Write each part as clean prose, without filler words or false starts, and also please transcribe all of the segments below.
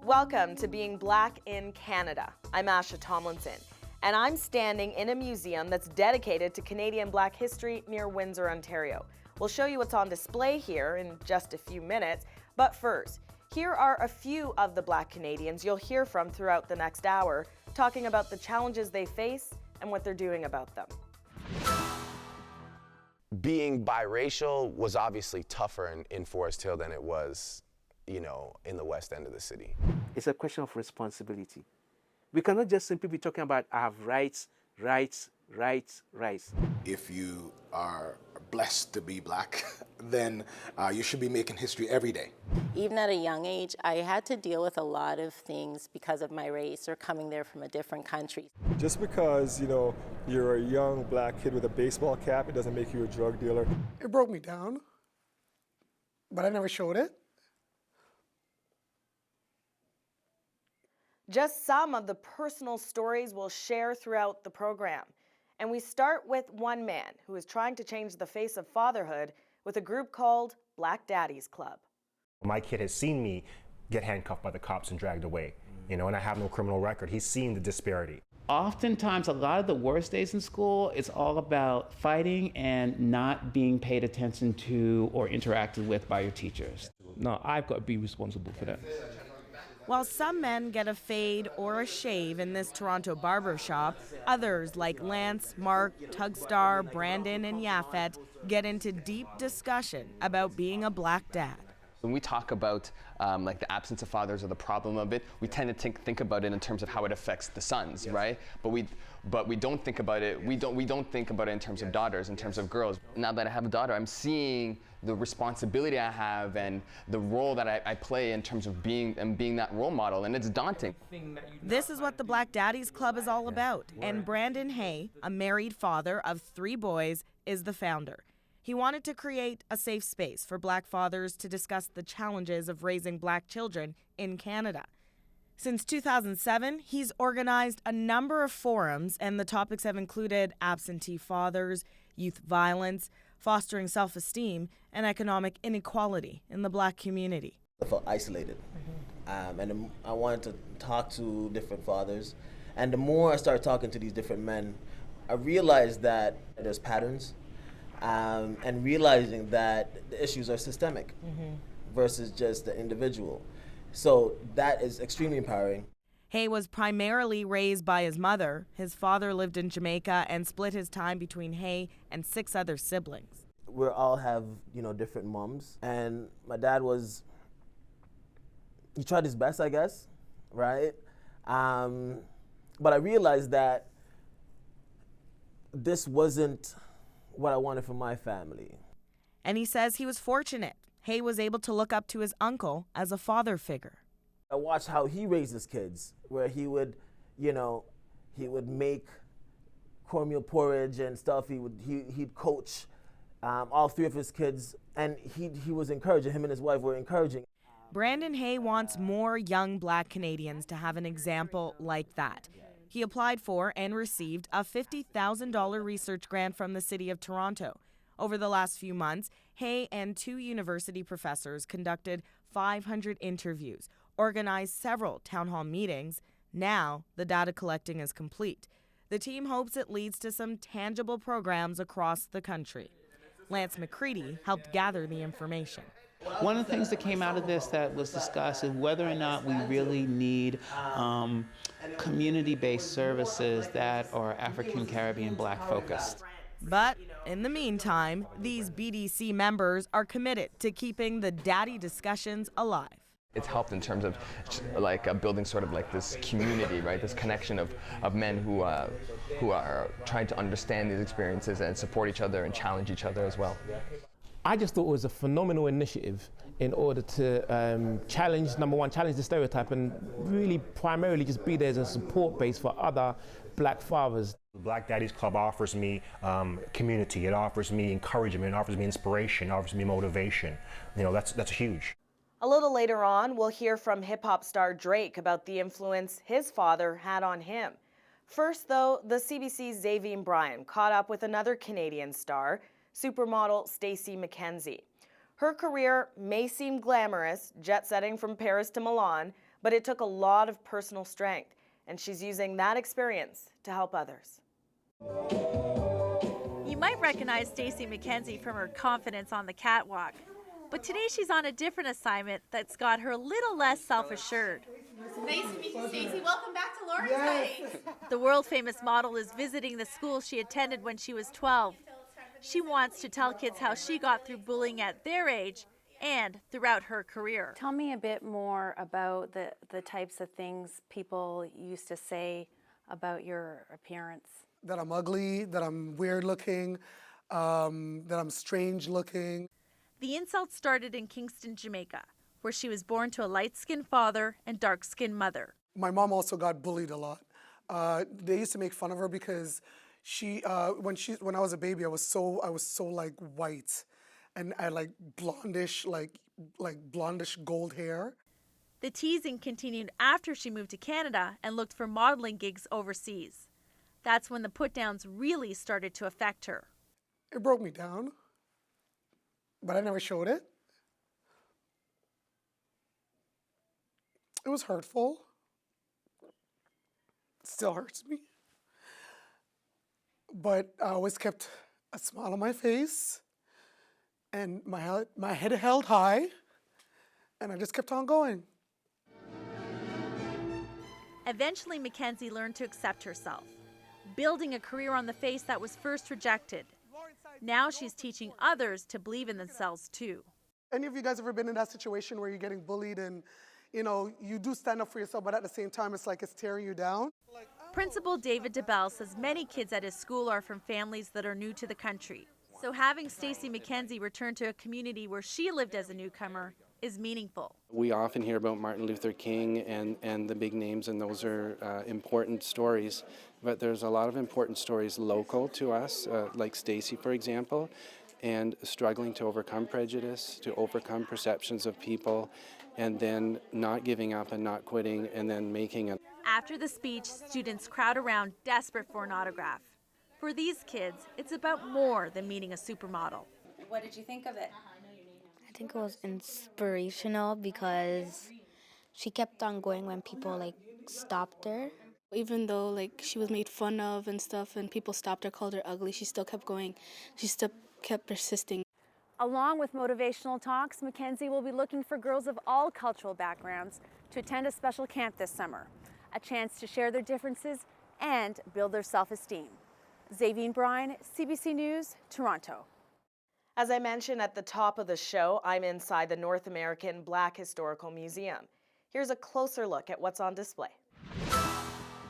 Welcome to Being Black in Canada. I'm Asha Tomlinson, and I'm standing in a museum that's dedicated to Canadian Black history near Windsor, Ontario. We'll show you what's on display here in just a few minutes, but first, here are a few of the Black Canadians you'll hear from throughout the next hour, talking about the challenges they face and what they're doing about them. Being biracial was obviously tougher in Forest Hill than it was, in the west end of the city. It's a question of responsibility. We cannot just simply be talking about I have rights. If you are blessed to be Black, then you should be making history every day. Even at a young age, I had to deal with a lot of things because of my race or coming there from a different country. Just because, you're a young Black kid with a baseball cap, it doesn't make you a drug dealer. It broke me down, but I never showed it. Just some of the personal stories we'll share throughout the program. And we start with one man who is trying to change the face of fatherhood with a group called Black Daddies Club. My kid has seen me get handcuffed by the cops and dragged away, and I have no criminal record. He's seen the disparity. Oftentimes, a lot of the worst days in school, it's all about fighting and not being paid attention to or interacted with by your teachers. No, I've got to be responsible for that. While some men get a fade or a shave in this Toronto barber shop, others like Lance, Mark, Tugstar, Brandon, and Yafet get into deep discussion about being a Black dad. When we talk about the absence of fathers or the problem of it, we tend to think about it in terms of how it affects the sons, yes. Right? But we don't think about it. We don't think about it in terms of daughters, in terms of girls. Now that I have a daughter, I'm seeing the responsibility I have and the role that I play in terms of being that role model, and it's daunting. This is what the Black Daddies Club is all about, and Brandon Hay, a married father of 3 boys, is the founder. He wanted to create a safe space for Black fathers to discuss the challenges of raising Black children in Canada. Since 2007, he's organized a number of forums, and the topics have included absentee fathers, youth violence, fostering self-esteem, and economic inequality in the Black community. I felt isolated, and I wanted to talk to different fathers. And the more I started talking to these different men, I realized that there's patterns, and realizing that the issues are systemic versus just the individual. So that is extremely empowering. Hay was primarily raised by his mother. His father lived in Jamaica and split his time between Hay and 6 other siblings. We all have, different moms. And my dad he tried his best, I guess, right? But I realized that this wasn't what I wanted for my family. And he says he was fortunate. Hay was able to look up to his uncle as a father figure. I watched how he raised his kids, where he would make cornmeal porridge and stuff. He'd coach all 3 of his kids, and he was encouraging. Him and his wife were encouraging. Brandon Hay wants more young Black Canadians to have an example like that. He applied for and received a $50,000 research grant from the City of Toronto. Over the last few months, Hay and 2 university professors conducted 500 interviews, organized several town hall meetings. Now, the data collecting is complete. The team hopes it leads to some tangible programs across the country. Lance McCready helped gather the information. One of the things that came out of this that was discussed is whether or not we really need community-based services that are African Caribbean Black focused. But in the meantime, these BDC members are committed to keeping the daddy discussions alive. It's helped in terms of building sort of like this community, right? This connection of men who are trying to understand these experiences and support each other and challenge each other as well. I just thought it was a phenomenal initiative in order to challenge the stereotype, and really primarily just be there as a support base for other Black fathers. The Black Daddies Club offers me community, it offers me encouragement, it offers me inspiration, it offers me motivation. That's huge. A little later on, we'll hear from hip-hop star Drake about the influence his father had on him. First, though, the CBC's Devine Brown caught up with another Canadian star, supermodel Stacey McKenzie. Her career may seem glamorous, jet-setting from Paris to Milan, But it took a lot of personal strength, and she's using that experience to help others. You might recognize Stacey McKenzie from her confidence on the catwalk. But today she's on a different assignment that's got her a little less self-assured. Nice to meet you, Stacey. Welcome back to Lawrence Heights. The world-famous model is visiting the school she attended when she was 12. She wants to tell kids how she got through bullying at their age and throughout her career. Tell me a bit more about the types of things people used to say about your appearance. That I'm ugly, that I'm weird looking, that I'm strange looking. The insult started in Kingston, Jamaica, where she was born to a light-skinned father and dark-skinned mother. My mom also got bullied a lot. They used to make fun of her because when I was a baby, I was so like white, and I had like blondish gold hair. The teasing continued after she moved to Canada and looked for modeling gigs overseas. That's when the put-downs really started to affect her. It broke me down, but I never showed it. It was hurtful. It still hurts me. But I always kept a smile on my face, and my head held high, and I just kept on going. Eventually, Mackenzie learned to accept herself, building a career on the face that was first rejected. Now she's teaching others to believe in themselves too. Any of you guys ever been in that situation where you're getting bullied and, you know, you do stand up for yourself, but at the same time it's like it's tearing you down? Principal David DeBell says many kids at his school are from families that are new to the country. So having Stacey McKenzie return to a community where she lived as a newcomer is meaningful. We often hear about Martin Luther King and the big names, and those are important stories. But there's a lot of important stories local to us, like Stacey, for example, and struggling to overcome prejudice, to overcome perceptions of people, and then not giving up and not quitting, and then making it. After the speech, students crowd around desperate for an autograph. For these kids, it's about more than meeting a supermodel. What did you think of it? I think it was inspirational because she kept on going when people stopped her. Even though she was made fun of and stuff and people stopped her, called her ugly, she still kept going. She still kept persisting. Along with motivational talks, Mackenzie will be looking for girls of all cultural backgrounds to attend a special camp this summer, a chance to share their differences and build their self-esteem. Devine Brown, CBC News, Toronto. As I mentioned at the top of the show, I'm inside the North American Black Historical Museum. Here's a closer look at what's on display.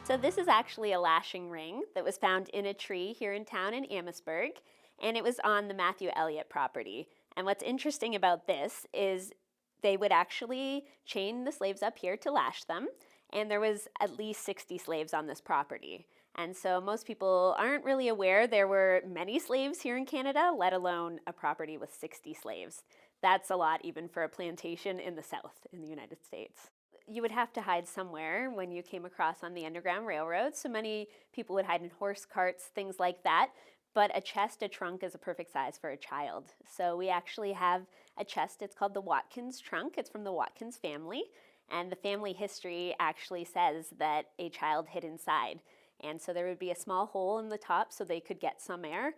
So this is actually a lashing ring that was found in a tree here in town in Amherstburg, and it was on the Matthew Elliott property. And what's interesting about this is they would actually chain the slaves up here to lash them, and there was at least 60 slaves on this property. And so most people aren't really aware there were many slaves here in Canada, let alone a property with 60 slaves. That's a lot even for a plantation in the South in the United States. You would have to hide somewhere when you came across on the Underground Railroad, so many people would hide in horse carts, things like that. But a chest, a trunk is a perfect size for a child. So we actually have a chest, it's called the Watkins Trunk. It's from the Watkins family. And the family history actually says that a child hid inside. And so there would be a small hole in the top so they could get some air.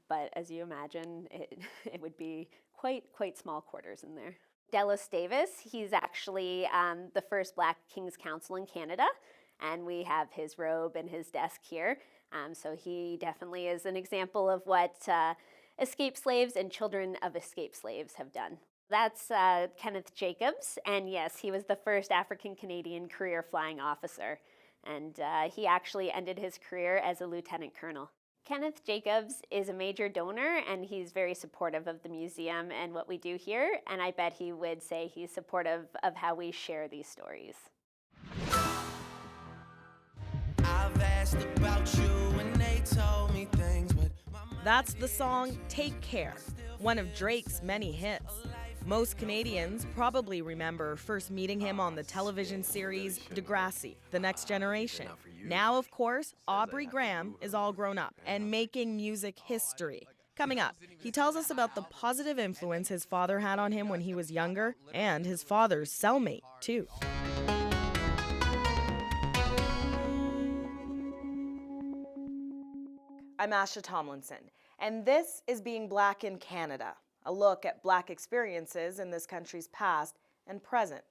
But as you imagine, it would be quite small quarters in there. Delos Davis, he's actually the first Black King's Counsel in Canada. And we have his robe and his desk here. So he definitely is an example of what escaped slaves and children of escaped slaves have done. That's Kenneth Jacobs, and yes, he was the first African-Canadian career flying officer, and he actually ended his career as a lieutenant colonel. Kenneth Jacobs is a major donor, and he's very supportive of the museum and what we do here, and I bet he would say he's supportive of how we share these stories. I've asked about you and they told me things, but That's the song Take Care, one of Drake's many hits. Most Canadians probably remember first meeting him on the television series Degrassi, The Next Generation. Now, of course, Aubrey Graham is all grown up and making music history. Coming up, he tells us about the positive influence his father had on him when he was younger and his father's cellmate, too. I'm Asha Tomlinson, and this is Being Black in Canada, a look at Black experiences in this country's past and present.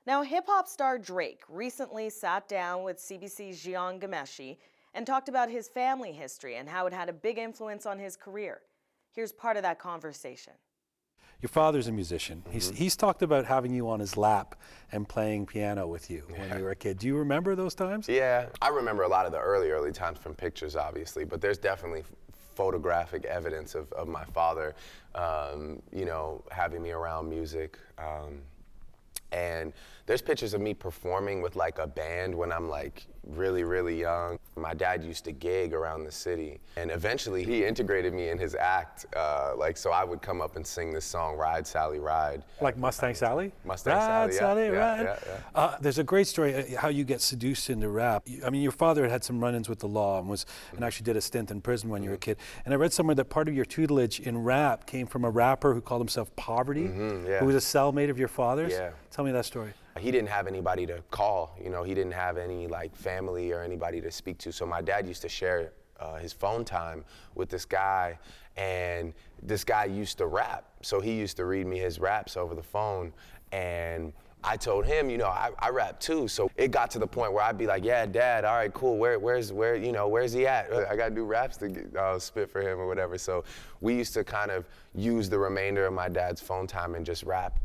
Now, hip-hop star Drake recently sat down with CBC's Jian Ghomeshi and talked about his family history and how it had a big influence on his career. Here's part of that conversation. Your father's a musician. He's talked about having you on his lap and playing piano with you when you were a kid. Do you remember those times? Yeah, I remember a lot of the early times from pictures, obviously, but there's definitely photographic evidence of my father, you know, having me around music. And there's pictures of me performing with like a band when I'm like really young. My dad used to gig around the city, and eventually he integrated me in his act. So I would come up and sing this song, Ride Sally Ride. Like Mustang Sally? Mustang Sally, Sally, yeah. There's a great story how you get seduced into rap. I mean, your father had some run-ins with the law and actually did a stint in prison when you were a kid. And I read somewhere that part of your tutelage in rap came from a rapper who called himself Poverty, who was a cellmate of your father's. Yeah. Tell me that story. He didn't have anybody to call, you know, he didn't have any like family or anybody to speak to. So my dad used to share his phone time with this guy, and this guy used to rap. So he used to read me his raps over the phone, and I told him, you know, I rap too. So it got to the point where I'd be like, yeah, Dad, all right, cool, where's he at? I gotta do raps to spit for him or whatever. So we used to kind of use the remainder of my dad's phone time and just rap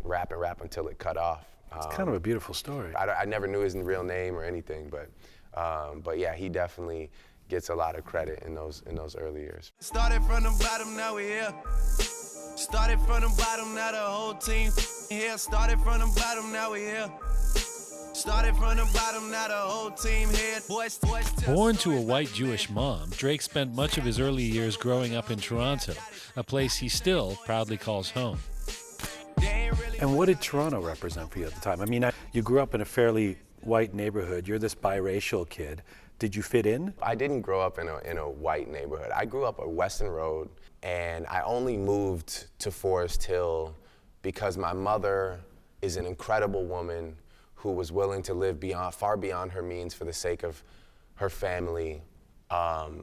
until it cut off. It's kind of a beautiful story. I never knew his real name or anything, but yeah, he definitely gets a lot of credit in those early years. Started from the bottom, now we here. Started from the bottom, now the whole team here. Started from the bottom, now we here. Started from the bottom, now the whole team here. Born to a white Jewish mom, Drake spent much of his early years growing up in Toronto, a place he still proudly calls home. And what did Toronto represent for you at the time? I mean, you grew up in a fairly white neighborhood. You're this biracial kid. Did you fit in? I didn't grow up in a white neighborhood. I grew up on Weston Road, and I only moved to Forest Hill because my mother is an incredible woman who was willing to live far beyond her means for the sake of her family.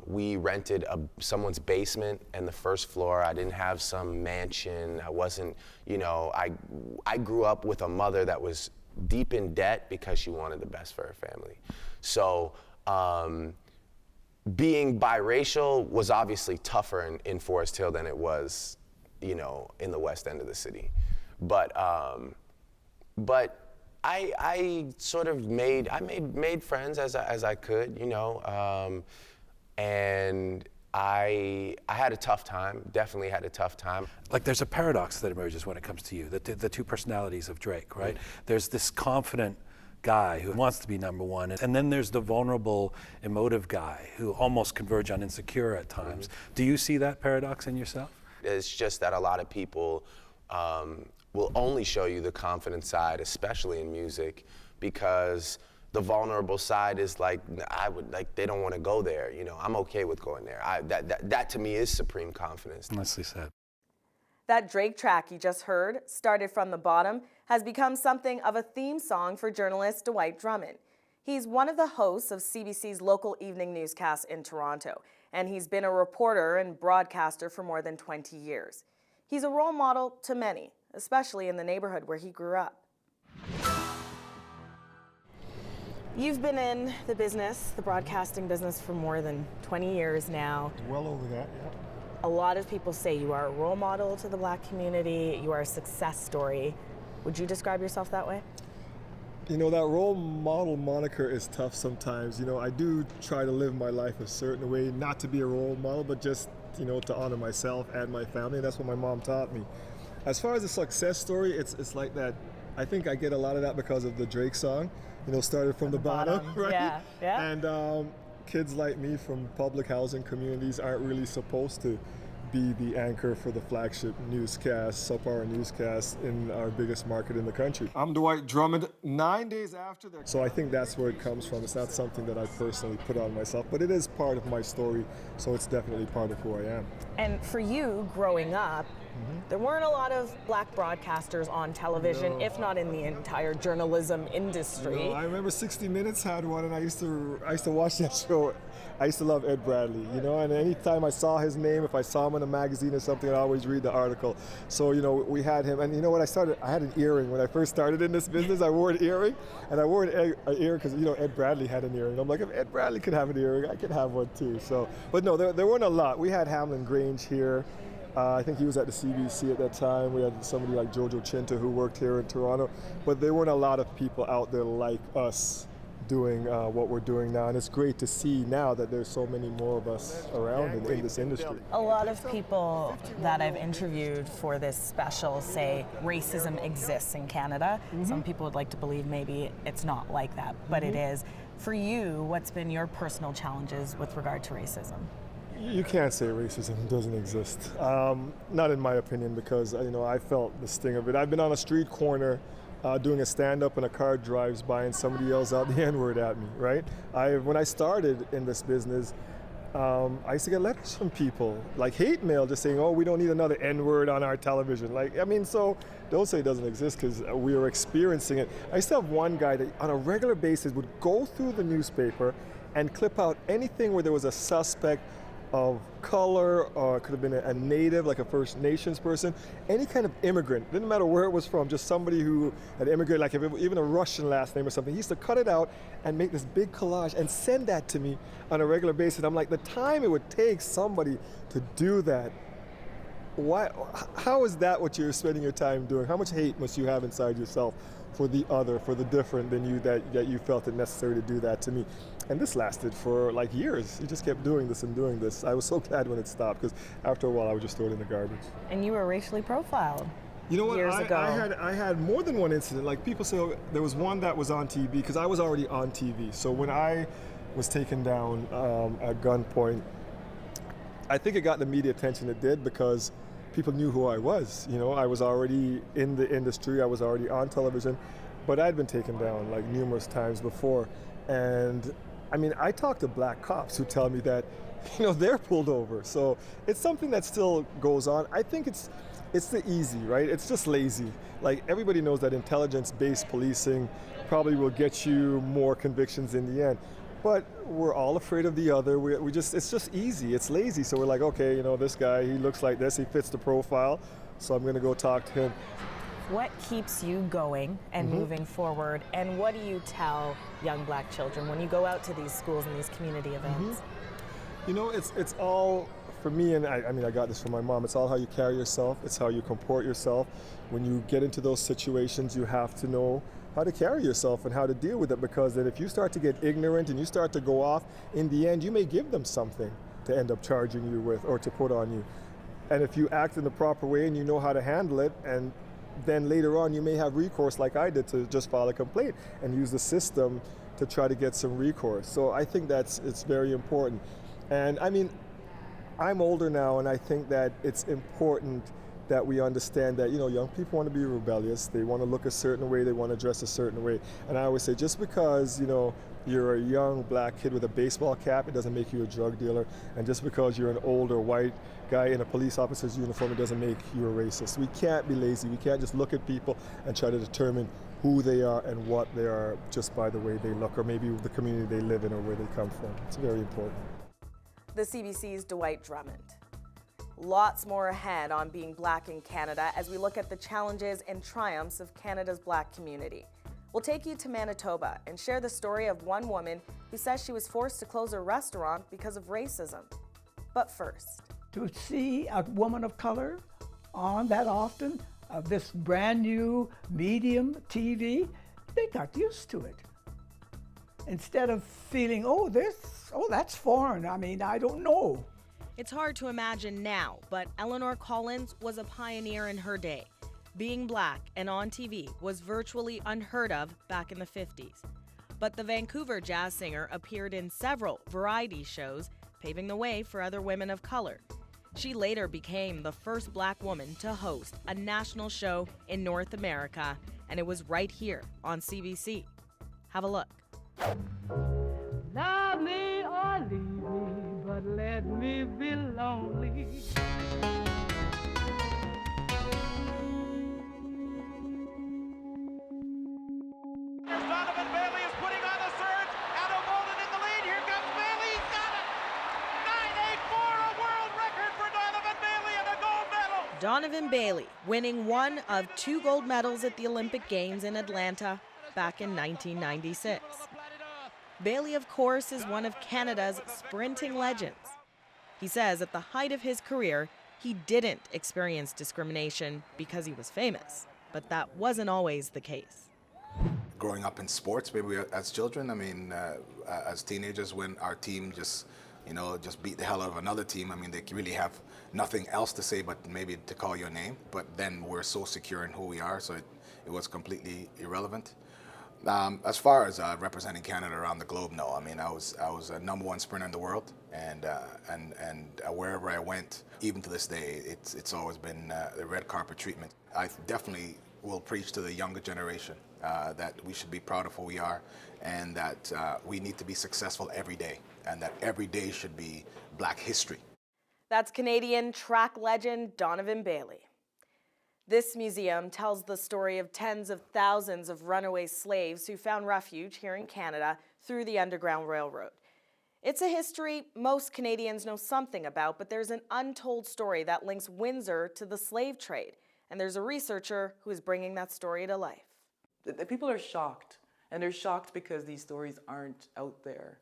We rented someone's basement and the first floor. I didn't have some mansion. I wasn't, you know, I grew up with a mother that was deep in debt because she wanted the best for her family. So being biracial was obviously tougher in Forest Hill than it was, you know, in the west end of the city. But I sort of made friends as I could, you know, and I had a tough time, definitely had a tough time. Like there's a paradox that emerges when it comes to you, the two personalities of Drake, right? There's this confident guy who wants to be number one, and then there's the vulnerable, emotive guy who almost converge on insecure at times. Do you see that paradox in yourself? It's just that a lot of people will only show you the confident side, especially in music, because the vulnerable side is like, they don't want to go there. You know, I'm okay with going there. That to me is supreme confidence. Nicely said. That Drake track you just heard, Started from the Bottom, has become something of a theme song for journalist Dwight Drummond. He's one of the hosts of CBC's local evening newscast in Toronto, and he's been a reporter and broadcaster for more than 20 years. He's a role model to many, especially in the neighborhood where he grew up. You've been in the business, the broadcasting business, for more than 20 years now. Well over that, yeah. A lot of people say you are a role model to the Black community, you are a success story. Would you describe yourself that way? You know, that role model moniker is tough sometimes. You know, I do try to live my life a certain way, not to be a role model, but just, you know, to honor myself and my family. That's what my mom taught me. As far as a success story, it's like that. I think I get a lot of that because of the Drake song, you know, Started from the bottom, right? Yeah. And kids like me from public housing communities aren't really supposed to be the anchor for the flagship newscast, sub-hour newscast in our biggest market in the country. I'm Dwight Drummond, 9 days after that. So I think that's where it comes from. It's not something that I personally put on myself, but it is part of my story, so it's definitely part of who I am. And for you, growing up, there weren't a lot of Black broadcasters on television, if not in the entire journalism industry. I remember 60 Minutes had one, and I used to watch that show I used to love Ed Bradley, you know, and anytime I saw his name, if I saw him in a magazine or something, I'd always read the article. So, you know, we had him, and you know what, I had an earring. When I first started in this business, I wore an earring, and I wore an earring because, you know, Ed Bradley had an earring. I'm like, if Ed Bradley could have an earring, I could have one too. So, but no, there weren't a lot. We had Hamlin Grange here. I think he was at the CBC at that time. We had somebody like Jojo Chinta who worked here in Toronto, but there weren't a lot of people out there like us doing what we're doing now, and it's great to see now that there's so many more of us around in this industry. A lot of people that I've interviewed for this special say racism exists in Canada. Some people would like to believe maybe it's not like that, but it is. For you, what's been your personal challenges with regard to racism? You can't say racism doesn't exist. Not in my opinion, because you know, I felt the sting of it. I've been on a street corner doing a stand-up and a car drives by and somebody yells out the N-word at me, right? When I started in this business, I used to get letters from people, like hate mail, just saying, oh, we don't need another N-word on our television. Like, I mean, so don't say it doesn't exist, because we are experiencing it. I used to have one guy that on a regular basis would go through the newspaper and clip out anything where there was a suspect of color, or it could have been a native, like a First Nations person, any kind of immigrant, didn't matter where it was from, just somebody who had immigrated, like if it, even a Russian last name or something. He used to cut it out and make this big collage and send that to me on a regular basis. I'm like, the time it would take somebody to do that, why? How is that what you're spending your time doing? How much hate must you have inside yourself for the other, for the different than you, that you felt it necessary to do that to me? And this lasted for like years. You just kept doing this and doing this. I was so glad when it stopped, because after a while I would just throw it in the garbage. And you were racially profiled. You know what? Years ago. I had more than one incident. Like people say, there was one that was on TV, because I was already on TV. So when I was taken down at gunpoint, I think it got the media attention it did, because people knew who I was. You know, I was already in the industry. I was already on television, but I'd been taken down like numerous times before. And I mean, I talk to black cops who tell me that, you know, they're pulled over. So it's something that still goes on. I think it's the easy, right? It's just lazy. Like everybody knows that intelligence-based policing probably will get you more convictions in the end. But we're all afraid of the other. It's just easy. It's lazy. So we're like, okay, you know, this guy, he looks like this. He fits the profile. So I'm going to go talk to him. What keeps you going and moving forward, and what do you tell young black children when you go out to these schools and these community events? You know, it's all, for me, and I mean, I got this from my mom, it's all how you carry yourself, it's how you comport yourself. When you get into those situations, you have to know how to carry yourself and how to deal with it, because then if you start to get ignorant and you start to go off, in the end, you may give them something to end up charging you with or to put on you. And if you act in the proper way and you know how to handle it, and then later on you may have recourse like I did to just file a complaint and use the system to try to get some recourse. So I think it's very important. And I mean, I'm older now, and I think that it's important that we understand that, you know, young people want to be rebellious, they want to look a certain way, they want to dress a certain way. And I always say, just because, you know, you're a young black kid with a baseball cap, it doesn't make you a drug dealer. And just because you're an older white guy in a police officer's uniform, it doesn't make you a racist. We can't be lazy. We can't just look at people and try to determine who they are and what they are just by the way they look, or maybe the community they live in or where they come from. It's very important. The CBC's Dwight Drummond. Lots more ahead on being black in Canada as we look at the challenges and triumphs of Canada's black community. We'll take you to Manitoba and share the story of one woman who says she was forced to close her restaurant because of racism. But first, to see a woman of color on that often, this brand new medium TV, they got used to it. Instead of feeling, oh, that's foreign. I mean, I don't know. It's hard to imagine now, but Eleanor Collins was a pioneer in her day. Being black and on TV was virtually unheard of back in the 50s. But the Vancouver jazz singer appeared in several variety shows, paving the way for other women of color. She later became the first black woman to host a national show in North America, and it was right here on CBC. Have a look. Love me or leave me, but let me be lonely. Donovan, Bailey is putting on the surge. Adam Bolden in the lead. Here comes Bailey. He's got it. Donovan Bailey, winning one of 2 gold medals at the Olympic Games in Atlanta back in 1996. Bailey, of course, is one of Canada's sprinting legends. He says at the height of his career, he didn't experience discrimination because he was famous, but that wasn't always the case. Growing up in sports, maybe as children, I mean, as teenagers, when our team just beat the hell out of another team, I mean, they really have nothing else to say but maybe to call your name. But then we're so secure in who we are, so it was completely irrelevant. As far as representing Canada around the globe, no. I mean, I was a #1 sprinter in the world, and wherever I went, even to this day, it's always been the red carpet treatment. I definitely will preach to the younger generation that we should be proud of who we are, and that we need to be successful every day, and that every day should be Black history. That's Canadian track legend Donovan Bailey. This museum tells the story of tens of thousands of runaway slaves who found refuge here in Canada through the Underground Railroad. It's a history most Canadians know something about, but there's an untold story that links Windsor to the slave trade, and there's a researcher who is bringing that story to life. The people are shocked, and they're shocked because these stories aren't out there.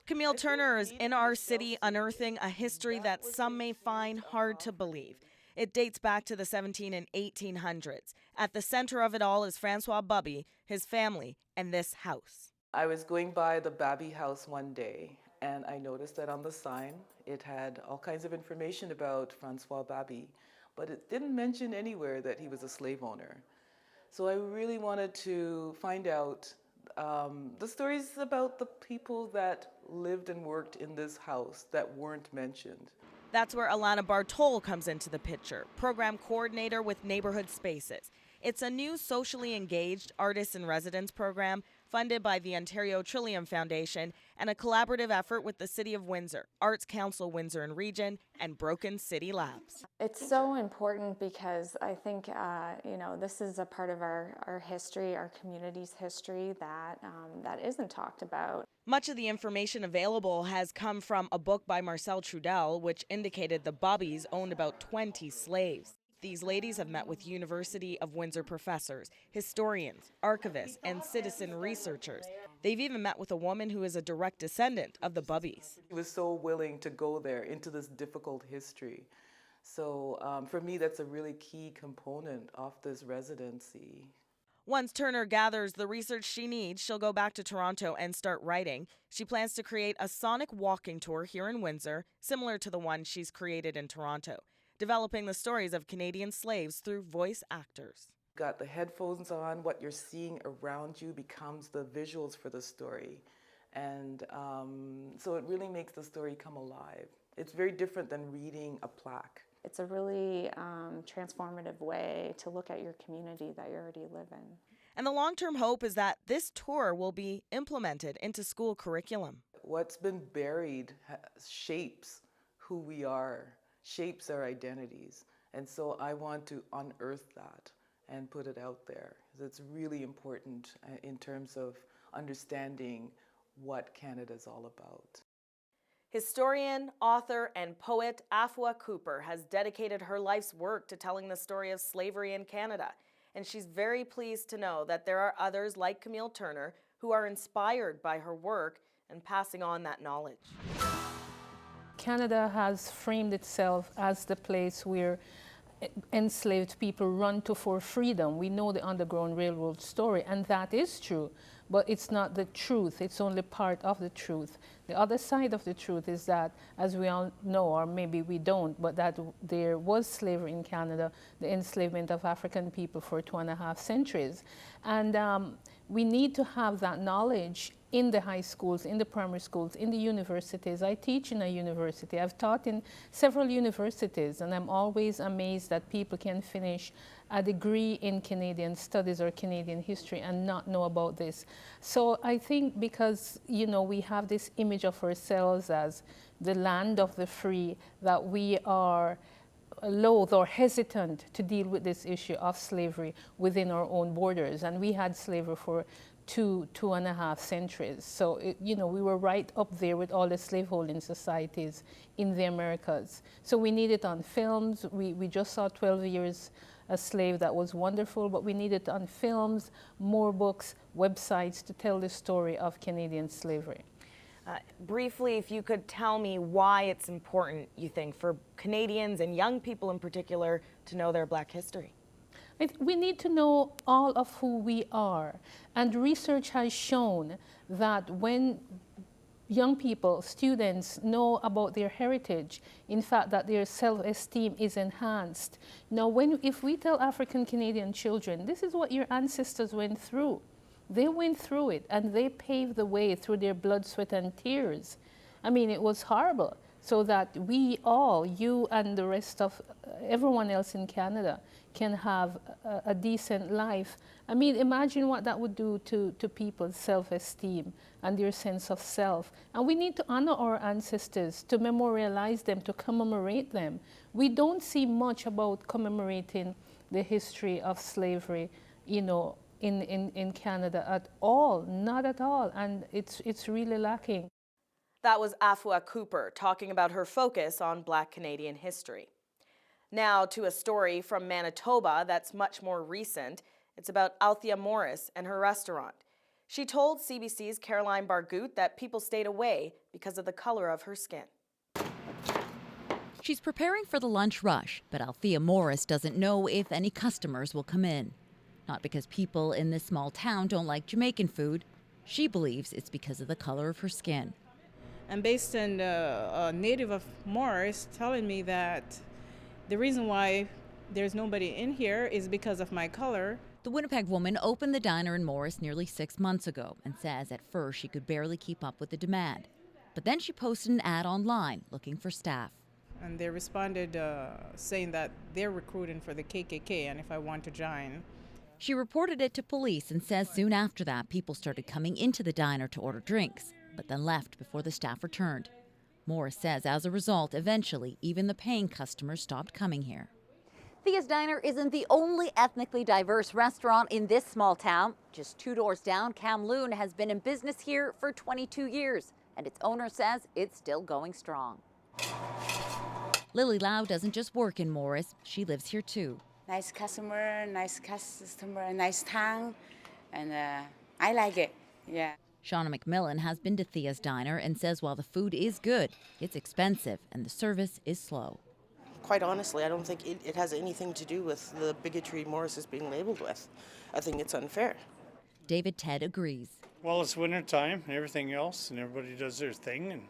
Camille Turner is in our city unearthing a history that some may find hard to believe. It dates back to the 1700s and 1800s. At the center of it all is Francois Bubby, his family, and this house. I was going by the Babby house one day, and I noticed that on the sign it had all kinds of information about Francois Babby, but it didn't mention anywhere that he was a slave owner. So I really wanted to find out the stories about the people that lived and worked in this house that weren't mentioned. That's where Alana Bartol comes into the picture, program coordinator with Neighborhood Spaces. It's a new socially engaged artists in residence program funded by the Ontario Trillium Foundation and a collaborative effort with the City of Windsor, Arts Council Windsor and Region, and Broken City Labs. It's so important because I think, this is a part of our history, our community's history that isn't talked about. Much of the information available has come from a book by Marcel Trudel, which indicated the Bubbies owned about 20 slaves. These ladies have met with University of Windsor professors, historians, archivists, and citizen researchers. They've even met with a woman who is a direct descendant of the Bubbies. He was so willing to go there into this difficult history. So for me, that's a really key component of this residency. Once Turner gathers the research she needs, she'll go back to Toronto and start writing. She plans to create a sonic walking tour here in Windsor, similar to the one she's created in Toronto, developing the stories of Canadian slaves through voice actors. Got the headphones on, what you're seeing around you becomes the visuals for the story. And so it really makes the story come alive. It's very different than reading a plaque. It's a really transformative way to look at your community that you already live in. And the long-term hope is that this tour will be implemented into school curriculum. What's been buried shapes who we are, shapes our identities. And so I want to unearth that and put it out there. It's really important in terms of understanding what Canada's all about. Historian, author, and poet Afua Cooper has dedicated her life's work to telling the story of slavery in Canada, and she's very pleased to know that there are others like Camille Turner who are inspired by her work and passing on that knowledge. Canada has framed itself as the place where enslaved people run to for freedom. We know the Underground Railroad story, and that is true, but it's not the truth. It's only part of the truth. The other side of the truth is that, as we all know, or maybe we don't, but that there was slavery in Canada, the enslavement of African people for 2.5 centuries. And we need to have that knowledge in the high schools, in the primary schools, in the universities. I teach in a university. I've taught in several universities, and I'm always amazed that people can finish a degree in Canadian studies or Canadian history and not know about this. So I think because, we have this image of ourselves as the land of the free, that we are loath or hesitant to deal with this issue of slavery within our own borders. And we had slavery for 2.5 centuries. So, we were right up there with all the slaveholding societies in the Americas. So we need it on films. We just saw 12 Years a Slave. That was wonderful, but we need it on films, more books, websites to tell the story of Canadian slavery. Briefly, if you could tell me why it's important, you think, for Canadians and young people in particular to know their Black history. We need to know all of who we are. And research has shown that when young people, students, know about their heritage, in fact, that their self-esteem is enhanced. Now, if we tell African Canadian children, this is what your ancestors went through, they went through it and they paved the way through their blood, sweat, and tears. I mean, it was horrible. So that we all, you and the rest of everyone else in Canada, can have a decent life. I mean, imagine what that would do to people's self-esteem and their sense of self. And we need to honor our ancestors, to memorialize them, to commemorate them. We don't see much about commemorating the history of slavery, in Canada at all, not at all, and it's really lacking. That was Afua Cooper talking about her focus on Black Canadian history. Now to a story from Manitoba that's much more recent. It's about Althea Morris and her restaurant. She told CBC's Caroline Bargout that people stayed away because of the color of her skin. She's preparing for the lunch rush, but Althea Morris doesn't know if any customers will come in. Not because people in this small town don't like Jamaican food. She believes it's because of the color of her skin. And based on a native of Morris telling me that the reason why there's nobody in here is because of my color. The Winnipeg woman opened the diner in Morris nearly 6 months ago and says at first she could barely keep up with the demand. But then she posted an ad online looking for staff. And they responded saying that they're recruiting for the KKK and if I want to join. She reported it to police and says soon after that people started coming into the diner to order drinks, but then left before the staff returned. Morris says as a result, eventually, even the paying customers stopped coming here. Thea's Diner isn't the only ethnically diverse restaurant in this small town. Just 2 doors down, Kamlooon has been in business here for 22 years, and its owner says it's still going strong. Lily Lau doesn't just work in Morris, she lives here too. Nice customer, nice town, and I like it, yeah. Shauna McMillan has been to Thea's Diner and says while the food is good, it's expensive and the service is slow. Quite honestly, I don't think it has anything to do with the bigotry Morris is being labeled with. I think it's unfair. David Ted agrees. Well, it's winter time and everything else, and everybody does their thing, and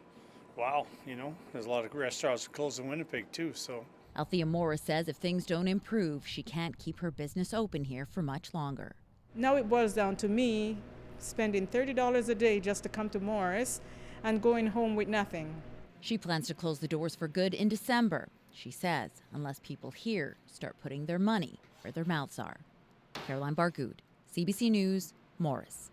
wow, there's a lot of restaurants closed in Winnipeg too, so. Althea Morris says if things don't improve, she can't keep her business open here for much longer. Now it boils down to me spending $30 a day just to come to Morris and going home with nothing. She plans to close the doors for good in December, she says, unless people here start putting their money where their mouths are. Caroline Bargout, CBC News, Morris.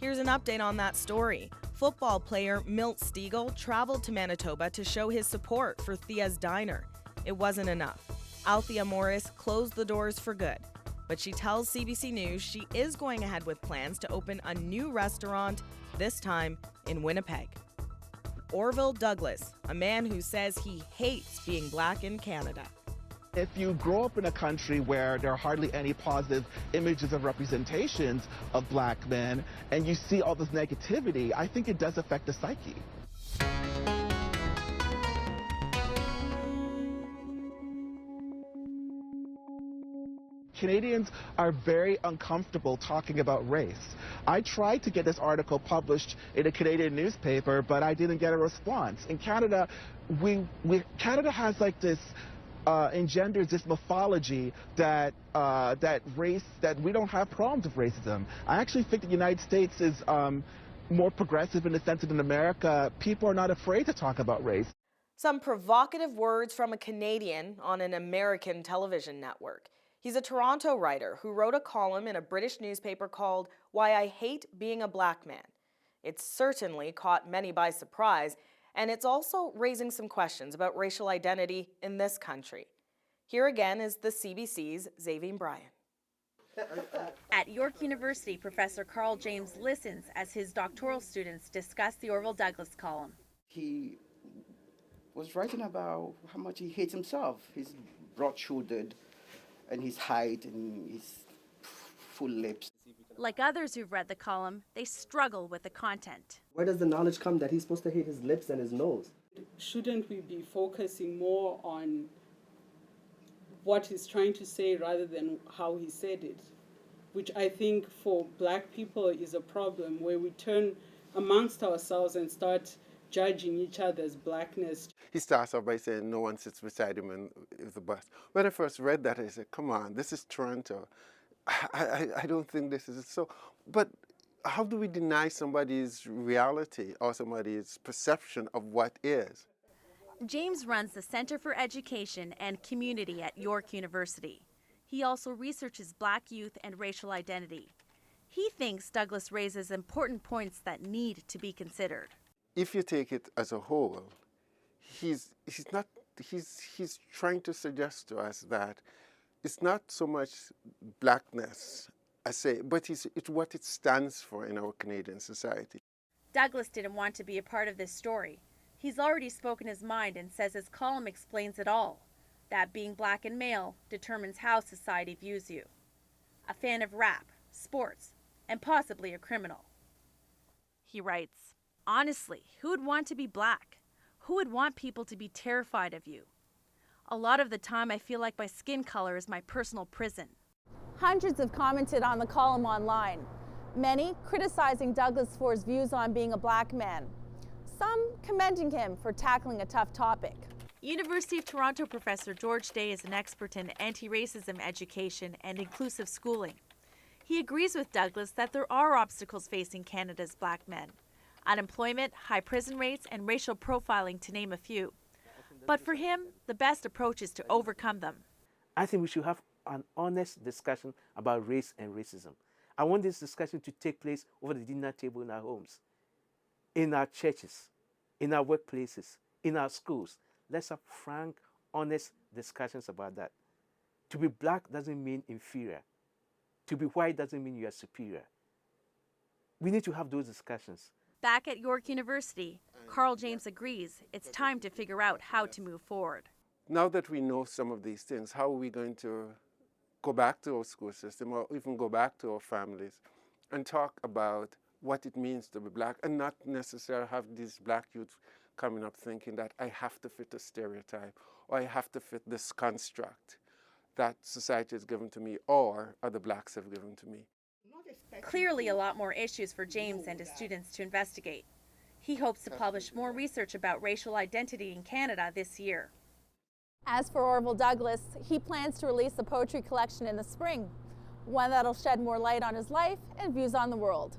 Here's an update on that story. Football player Milt Stegall traveled to Manitoba to show his support for Thea's Diner. It wasn't enough. Althea Morris closed the doors for good. But she tells CBC News she is going ahead with plans to open a new restaurant, this time in Winnipeg. Orville Douglass, a man who says he hates being Black in Canada. If you grow up in a country where there are hardly any positive images of representations of Black men, and you see all this negativity, I think it does affect the psyche. Canadians are very uncomfortable talking about race. I tried to get this article published in a Canadian newspaper, but I didn't get a response. In Canada, Canada has like this engenders this mythology that that we don't have problems with racism. I actually think the United States is more progressive in the sense that in America, people are not afraid to talk about race. Some provocative words from a Canadian on an American television network. He's a Toronto writer who wrote a column in a British newspaper called Why I Hate Being a Black Man. It's certainly caught many by surprise, and it's also raising some questions about racial identity in this country. Here again is the CBC's Devine Brown. At York University, Professor Carl James listens as his doctoral students discuss the Orville Douglass column. He was writing about how much he hates himself. He's broad-shouldered, and his height, and his full lips. Like others who've read the column, they struggle with the content. Where does the knowledge come that he's supposed to hate his lips and his nose? Shouldn't we be focusing more on what he's trying to say rather than how he said it? Which I think for Black people is a problem, where we turn amongst ourselves and start judging each other's blackness. He starts off by saying no one sits beside him in the bus. When I first read that, I said, come on, this is Toronto. I don't think this is so. But how do we deny somebody's reality or somebody's perception of what is? James runs the Center for Education and Community at York University. He also researches Black youth and racial identity. He thinks Douglass raises important points that need to be considered. If you take it as a whole, he's trying to suggest to us that it's not so much blackness, I say, but it's what it stands for in our Canadian society. Douglass didn't want to be a part of this story. He's already spoken his mind and says his column explains it all, that being Black and male determines how society views you. A fan of rap, sports, and possibly a criminal. He writes, honestly, who would want to be Black? Who would want people to be terrified of you? A lot of the time I feel like my skin color is my personal prison. Hundreds have commented on the column online, many criticizing Douglass for his views on being a Black man, some commending him for tackling a tough topic. University of Toronto professor George Day is an expert in anti-racism education and inclusive schooling. He agrees with Douglass that there are obstacles facing Canada's Black men: unemployment, high prison rates, and racial profiling, to name a few. But for him, the best approach is to overcome them. I think we should have an honest discussion about race and racism. I want this discussion to take place over the dinner table in our homes, in our churches, in our workplaces, in our schools. Let's have frank, honest discussions about that. To be Black doesn't mean inferior. To be white doesn't mean you are superior. We need to have those discussions. Back at York University, Carl James agrees it's time to figure out how to move forward. Now that we know some of these things, how are we going to go back to our school system or even go back to our families and talk about what it means to be Black, and not necessarily have these Black youth coming up thinking that I have to fit a stereotype or I have to fit this construct that society has given to me or other Blacks have given to me. Clearly a lot more issues for James and his students to investigate. He hopes to publish more research about racial identity in Canada this year. As for Orville Douglass, he plans to release a poetry collection in the spring, one that'll shed more light on his life and views on the world.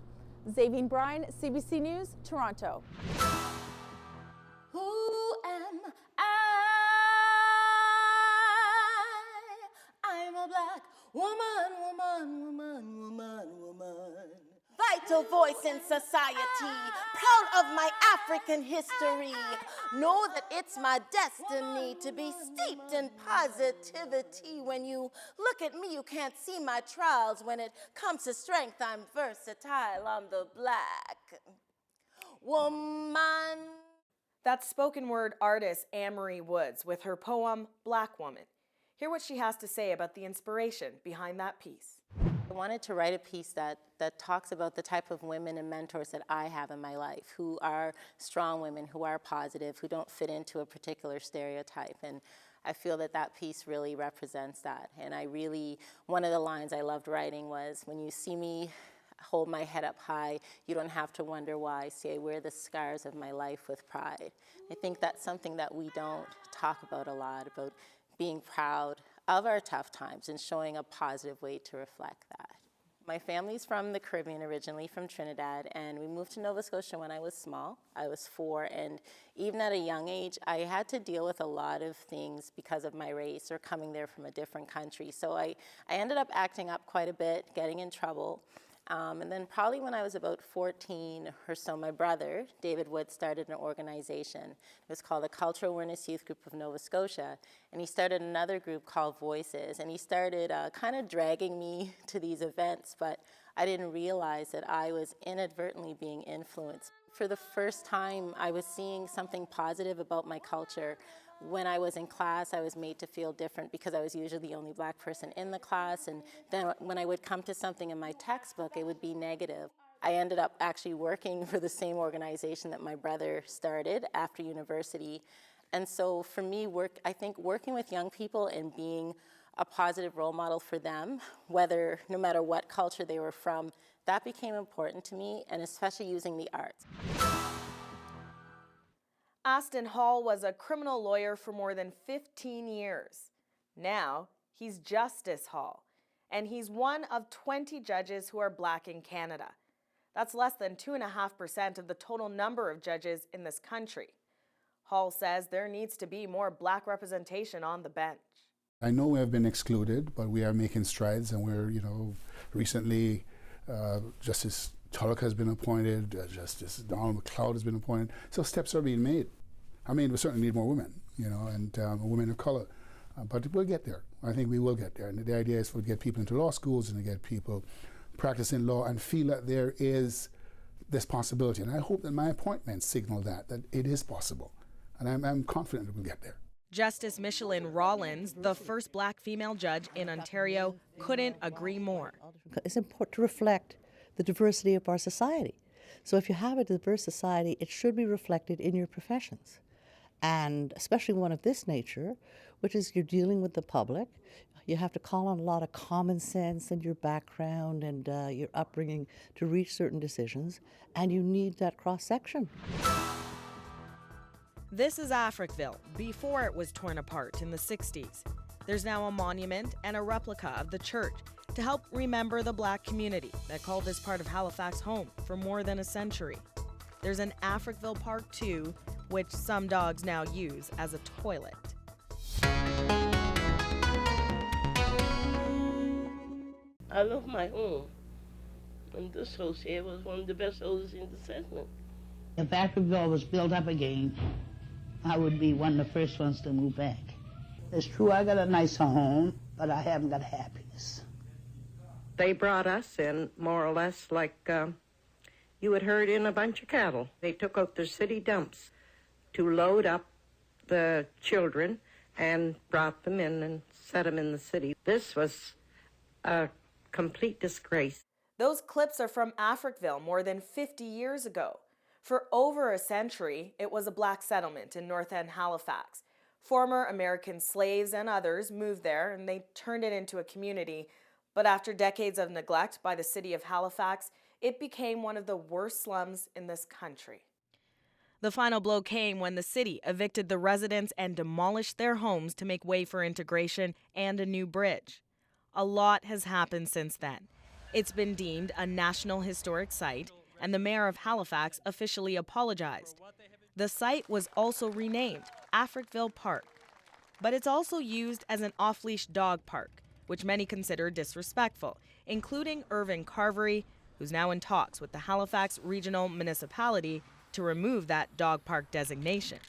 Devine Brown, CBC News, Toronto. Who am I? I'm a Black woman. Vital voice in society, proud of my African history. Know that it's my destiny to be steeped in positivity. When you look at me, you can't see my trials. When it comes to strength, I'm versatile. I'm the Black woman. That's spoken word artist Amory Woods with her poem, Black Woman. Hear what she has to say about the inspiration behind that piece. I wanted to write a piece that talks about the type of women and mentors that I have in my life, who are strong women, who are positive, who don't fit into a particular stereotype. And I feel that that piece really represents that. And one of the lines I loved writing was, when you see me hold my head up high, you don't have to wonder why. See, I wear the scars of my life with pride. I think that's something that we don't talk about a lot, about being proud of our tough times and showing a positive way to reflect that. My family's from the Caribbean originally, from Trinidad, and we moved to Nova Scotia when I was small. I was 4, and even at a young age, I had to deal with a lot of things because of my race or coming there from a different country. So I ended up acting up quite a bit, getting in trouble. And then probably when I was about 14 or so, my brother, David Woods, started an organization. It was called the Cultural Awareness Youth Group of Nova Scotia. And he started another group called Voices. And he started kind of dragging me to these events, but I didn't realize that I was inadvertently being influenced. For the first time, I was seeing something positive about my culture. When I was in class, I was made to feel different because I was usually the only black person in the class, and then when I would come to something in my textbook, it would be negative. I ended up actually working for the same organization that my brother started after university. And so for me, I think working with young people and being a positive role model for them, no matter what culture they were from, that became important to me, and especially using the arts. Aston Hall was a criminal lawyer for more than 15 years. Now, he's Justice Hall, and he's one of 20 judges who are black in Canada. That's less than 2.5% of the total number of judges in this country. Hall says there needs to be more black representation on the bench. I know we have been excluded, but we are making strides, and we're, recently Justice Tulloch has been appointed, Justice Donald McLeod has been appointed, so steps are being made. I mean, we certainly need more women, and women of color, but we'll get there. I think we will get there, and the idea is to get people into law schools and to get people practicing law and feel that there is this possibility, and I hope that my appointments signal that it is possible, and I'm confident that we'll get there. Justice Micheline Rollins, the first black female judge in Ontario, couldn't agree more. It's important to reflect the diversity of our society. So if you have a diverse society, it should be reflected in your professions. And especially one of this nature, which is you're dealing with the public, you have to call on a lot of common sense and your background and your upbringing to reach certain decisions, and you need that cross-section. This is Africville, before it was torn apart in the 60s. There's now a monument and a replica of the church to help remember the black community that called this part of Halifax home for more than a century. There's an Africville Park too, which some dogs now use as a toilet. I love my home, and this house here was one of the best houses in the settlement. If Africville was built up again, I would be one of the first ones to move back. It's true I got a nicer home, but I haven't got happiness. They brought us in more or less like you had herd in a bunch of cattle. They took out their city dumps to load up the children and brought them in and set them in the city. This was a complete disgrace. Those clips are from Africville more than 50 years ago. For over a century, it was a black settlement in North End, Halifax. Former American slaves and others moved there, and they turned it into a community. But after decades of neglect by the city of Halifax, it became one of the worst slums in this country. The final blow came when the city evicted the residents and demolished their homes to make way for integration and a new bridge. A lot has happened since then. It's been deemed a National Historic Site, and the mayor of Halifax officially apologized. The site was also renamed Africville Park, but it's also used as an off-leash dog park, which many consider disrespectful, including Irvin Carvery, who's now in talks with the Halifax Regional Municipality to remove that dog park designation.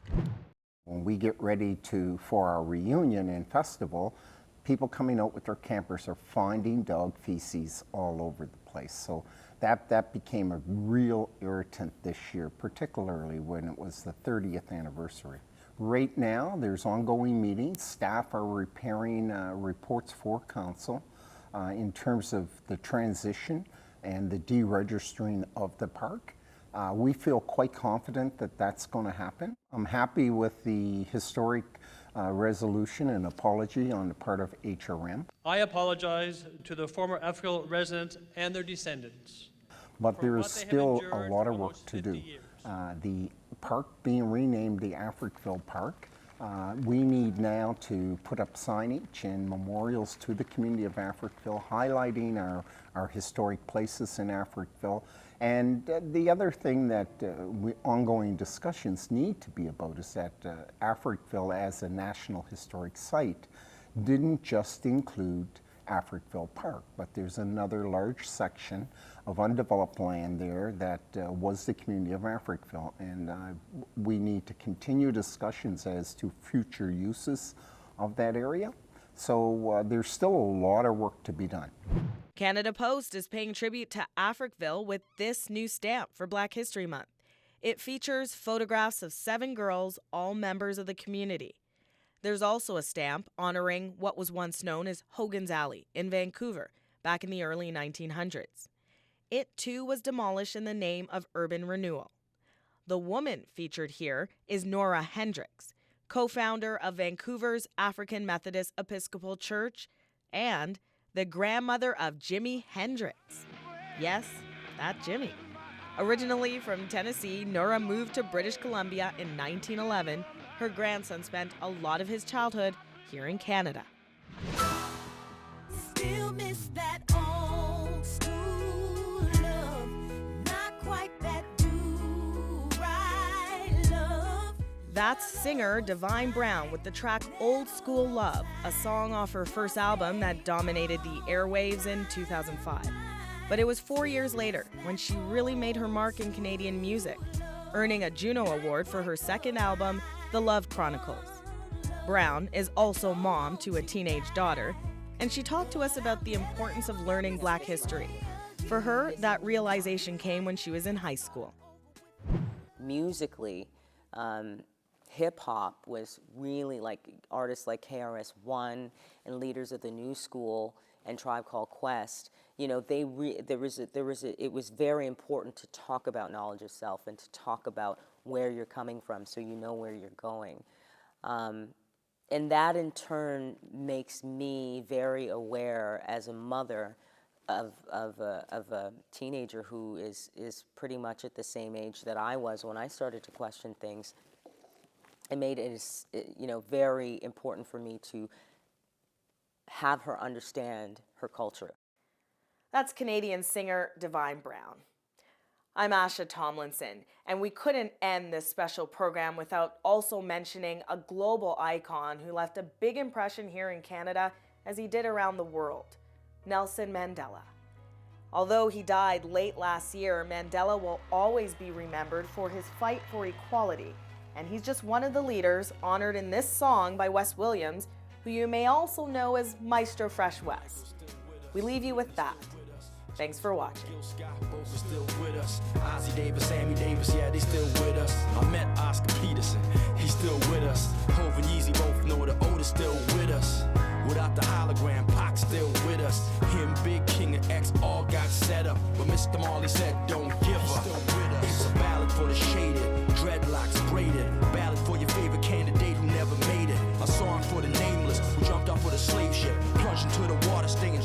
When we get ready for our reunion and festival, people coming out with their campers are finding dog feces all over the place. So that became a real irritant this year, particularly when it was the 30th anniversary. Right now, there's ongoing meetings. Staff are preparing reports for council in terms of the transition and the deregistering of the park. We feel quite confident that that's going to happen. I'm happy with the historic resolution and apology on the part of HRM. I apologize to the former Africville residents and their descendants. But there is still a lot of work to do. The park being renamed the Africville Park, we need now to put up signage and memorials to the community of Africville, highlighting our historic places in Africville. And the other thing that ongoing discussions need to be about is that Africville as a National Historic Site didn't just include Africville Park, but there's another large section of undeveloped land there that was the community of Africville, and we need to continue discussions as to future uses of that area. So there's still a lot of work to be done. Canada Post is paying tribute to Africville with this new stamp for Black History Month. It features photographs of 7 girls, all members of the community. There's also a stamp honoring what was once known as Hogan's Alley in Vancouver back in the early 1900s. It too was demolished in the name of urban renewal. The woman featured here is Nora Hendricks, co-founder of Vancouver's African Methodist Episcopal Church and the grandmother of Jimi Hendrix. Yes, that Jimmy. Originally from Tennessee, Nora moved to British Columbia in 1911. Her grandson spent a lot of his childhood here in Canada. Still miss that old school love, not quite that do-right love. That's singer Devine Brown with the track Old School Love, a song off her first album that dominated the airwaves in 2005. But it was 4 years later when she really made her mark in Canadian music, earning a Juno Award for her second album, The Love Chronicles. Brown is also mom to a teenage daughter, and she talked to us about the importance of learning Black history. For her, that realization came when she was in high school. Musically, hip-hop was really like artists like KRS-One and leaders of the New School and Tribe Called Quest. You know, it was very important to talk about knowledge of self and to talk about where you're coming from so you know where you're going. And that in turn makes me very aware as a mother of a teenager who is pretty much at the same age that I was when I started to question things. It made it, you know, very important for me to have her understand her culture. That's Canadian singer Devine Brown. I'm Asha Tomlinson, and we couldn't end this special program without also mentioning a global icon who left a big impression here in Canada as he did around the world, Nelson Mandela. Although he died late last year, Mandela will always be remembered for his fight for equality, and he's just one of the leaders honored in this song by Wes Williams, who you may also know as Maestro Fresh Wes. We leave you with that. Thanks for watching. Both are still with us. Ozzie Davis, Sammy Davis, yeah, they still with us. I met Oscar Peterson, he's still with us. Hov and Yeezy both know the Otis still with us. Without the hologram, Pac still with us. Him, Big King, and X all got set up, but Mr. Marley said, don't give up. It's a ballad for the shaded, dreadlocks braided. Ballad for your favorite candidate who never made it. A song for the nameless who jumped off with a slave ship, plunged into the water, staying